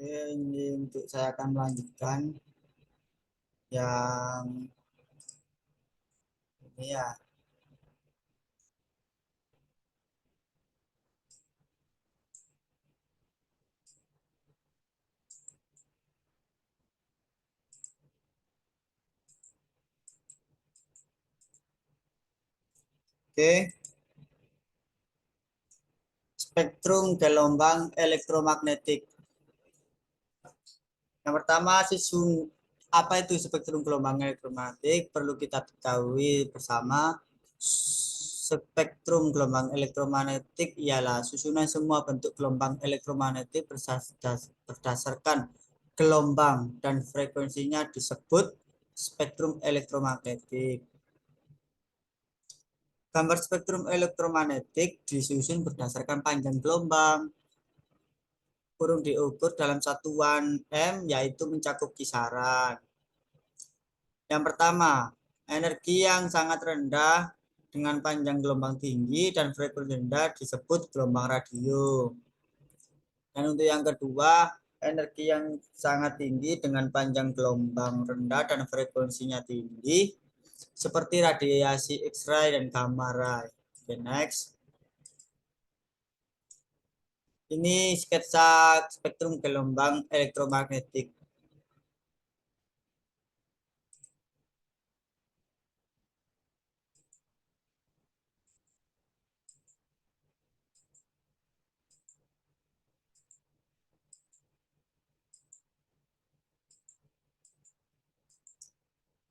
Oke, ini untuk saya akan melanjutkan yang ini ya. Oke, spektrum gelombang elektromagnetik. Yang pertama, apa itu spektrum gelombang elektromagnetik? Perlu kita ketahui bersama. Spektrum gelombang elektromagnetik ialah susunan semua bentuk gelombang elektromagnetik berdasarkan gelombang dan frekuensinya disebut spektrum elektromagnetik. Gambar spektrum elektromagnetik disusun berdasarkan panjang gelombang, kurung diukur dalam satuan M, yaitu mencakup kisaran. Yang pertama, energi yang sangat rendah dengan panjang gelombang tinggi dan frekuensi rendah disebut gelombang radio. Dan untuk yang kedua, energi yang sangat tinggi dengan panjang gelombang rendah dan frekuensinya tinggi seperti radiasi X-ray dan gamma ray. Okay, next. Ini sketsa spektrum gelombang elektromagnetik.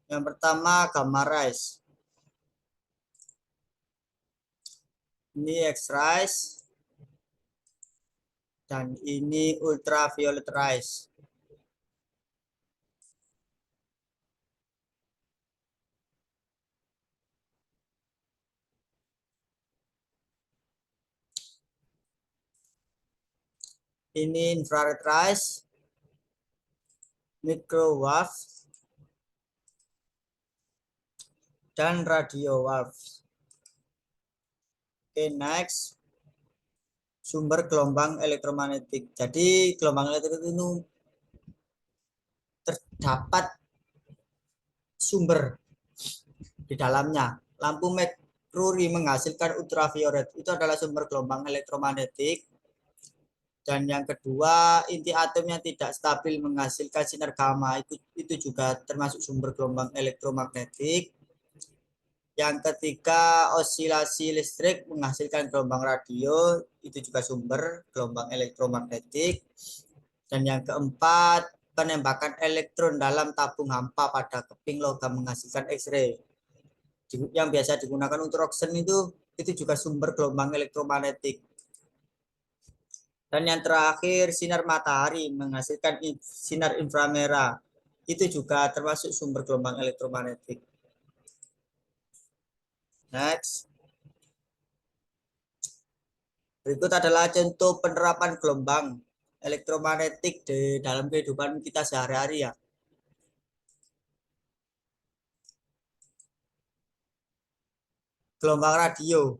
Yang pertama gamma rays. Ini X-rays dan ini ultraviolet rays. Ini infrared rays, microwave, dan radio wave. Oke, next. Sumber gelombang elektromagnetik. Jadi gelombang elektrik itu terdapat sumber di dalamnya. Lampu merkuri menghasilkan ultraviolet. Itu adalah sumber gelombang elektromagnetik. Dan yang kedua, inti atom yang tidak stabil menghasilkan sinar gamma. Itu juga termasuk sumber gelombang elektromagnetik. Yang ketiga, osilasi listrik menghasilkan gelombang radio. Itu juga sumber gelombang elektromagnetik. Dan yang keempat, penembakan elektron dalam tabung hampa pada keping logam menghasilkan X-ray. Yang biasa digunakan untuk Roxen itu juga sumber gelombang elektromagnetik. Dan yang terakhir, sinar matahari menghasilkan sinar inframerah. Itu juga termasuk sumber gelombang elektromagnetik. Next. Berikut adalah contoh penerapan gelombang elektromagnetik di dalam kehidupan kita sehari-hari ya. Gelombang radio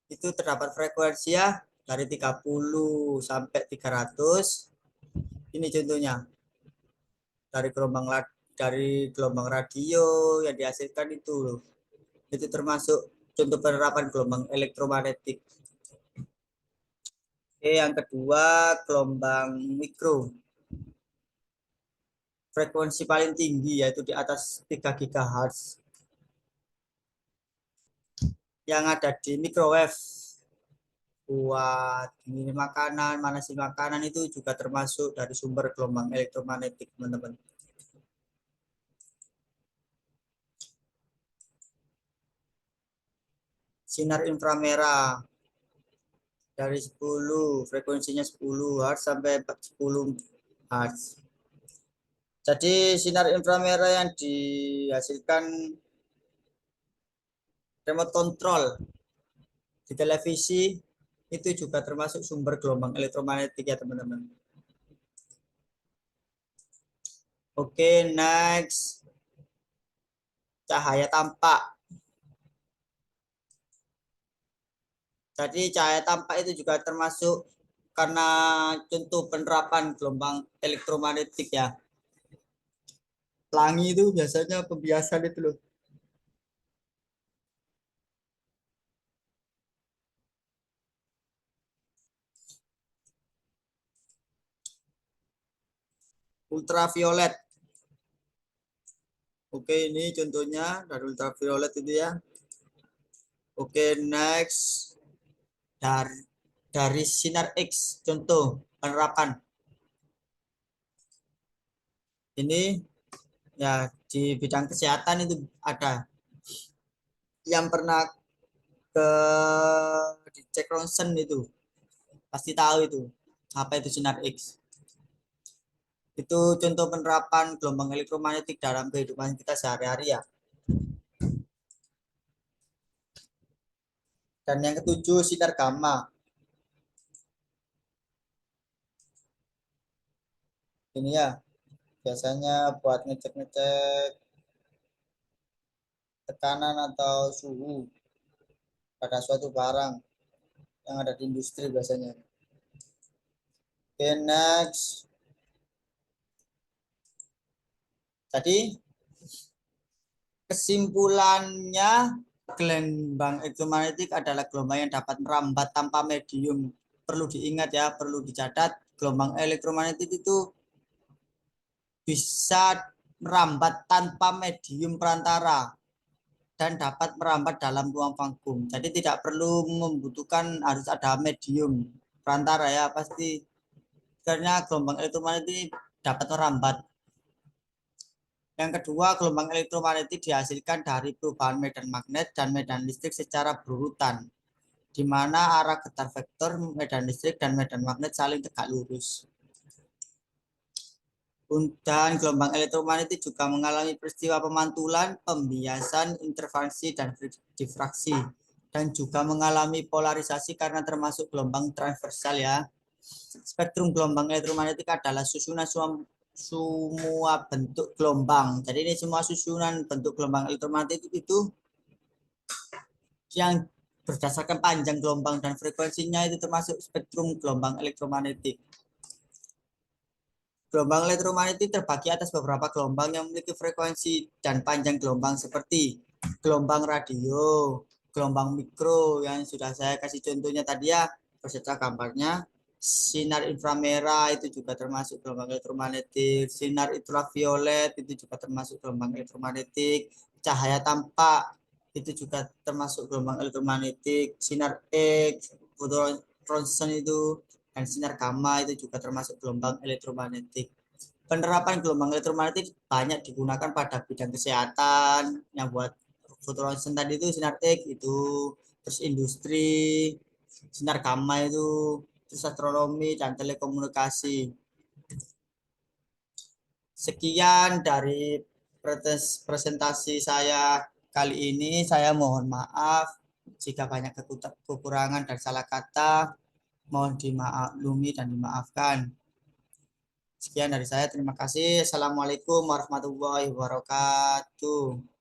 itu terdapat frekuensi ya dari 30 sampai 300. Ini contohnya dari gelombang radio yang dihasilkan itu loh. Itu termasuk contoh penerapan gelombang elektromagnetik. Oke, yang kedua gelombang mikro. Frekuensi paling tinggi yaitu di atas 3 GHz. Yang ada di microwave buat ini makanan, manasin makanan itu juga termasuk dari sumber gelombang elektromagnetik, teman-teman. Sinar inframerah dari 10, frekuensinya 10 Hz sampai 10 Hz. Jadi sinar inframerah yang dihasilkan remote control di televisi itu juga termasuk sumber gelombang elektromagnetik ya, teman-teman. Oke, next. Cahaya tampak. Jadi cahaya tampak itu juga termasuk karena contoh penerapan gelombang elektromagnetik ya. Pelangi itu biasanya pembiasan itu loh. Ultraviolet. Oke, ini contohnya dari ultraviolet itu ya. Oke, next dari sinar X, contoh penerapan. Ini ya di bidang kesehatan itu ada yang pernah ke dicek ronsen itu pasti tahu itu apa itu sinar X. Itu contoh penerapan gelombang elektromagnetik dalam kehidupan kita sehari-hari ya. Dan yang ketujuh sinar gamma. Ini ya biasanya buat ngecek-ngecek tekanan atau suhu pada suatu barang yang ada di industri biasanya. Oke, next. Tadi kesimpulannya gelombang elektromagnetik adalah gelombang yang dapat merambat tanpa medium. Perlu diingat ya, perlu dicatat, gelombang elektromagnetik itu bisa merambat tanpa medium perantara dan dapat merambat dalam ruang vakum. Jadi tidak perlu membutuhkan harus ada medium perantara ya, pasti karena gelombang elektromagnetik dapat merambat. Yang kedua, gelombang elektromagnetik dihasilkan dari perubahan medan magnet dan medan listrik secara berurutan, di mana arah getar vektor medan listrik dan medan magnet saling tegak lurus. Dan gelombang elektromagnetik juga mengalami peristiwa pemantulan, pembiasan, interferensi, dan difraksi. Dan juga mengalami polarisasi karena termasuk gelombang transversal ya. Spektrum gelombang elektromagnetik adalah susunan semua bentuk gelombang. Jadi ini semua susunan bentuk gelombang elektromagnetik itu yang berdasarkan panjang gelombang dan frekuensinya itu termasuk spektrum gelombang elektromagnetik. Gelombang elektromagnetik terbagi atas beberapa gelombang yang memiliki frekuensi dan panjang gelombang seperti gelombang radio, gelombang mikro yang sudah saya kasih contohnya tadi ya beserta gambarnya. Sinar inframerah itu juga termasuk gelombang elektromagnetik, sinar ultraviolet itu juga termasuk gelombang elektromagnetik, cahaya tampak itu juga termasuk gelombang elektromagnetik, sinar X, fotoronsen itu dan sinar gamma itu juga termasuk gelombang elektromagnetik. Penerapan gelombang elektromagnetik banyak digunakan pada bidang kesehatan yang buat fotoronsen tadi itu sinar X itu, terus industri, sinar gamma itu, terus astronomi dan telekomunikasi. Sekian dari presentasi saya kali ini. Saya mohon maaf jika banyak kekurangan dan salah kata. Mohon dimaklumi dan dimaafkan. Sekian dari saya. Terima kasih. Assalamualaikum warahmatullahi wabarakatuh.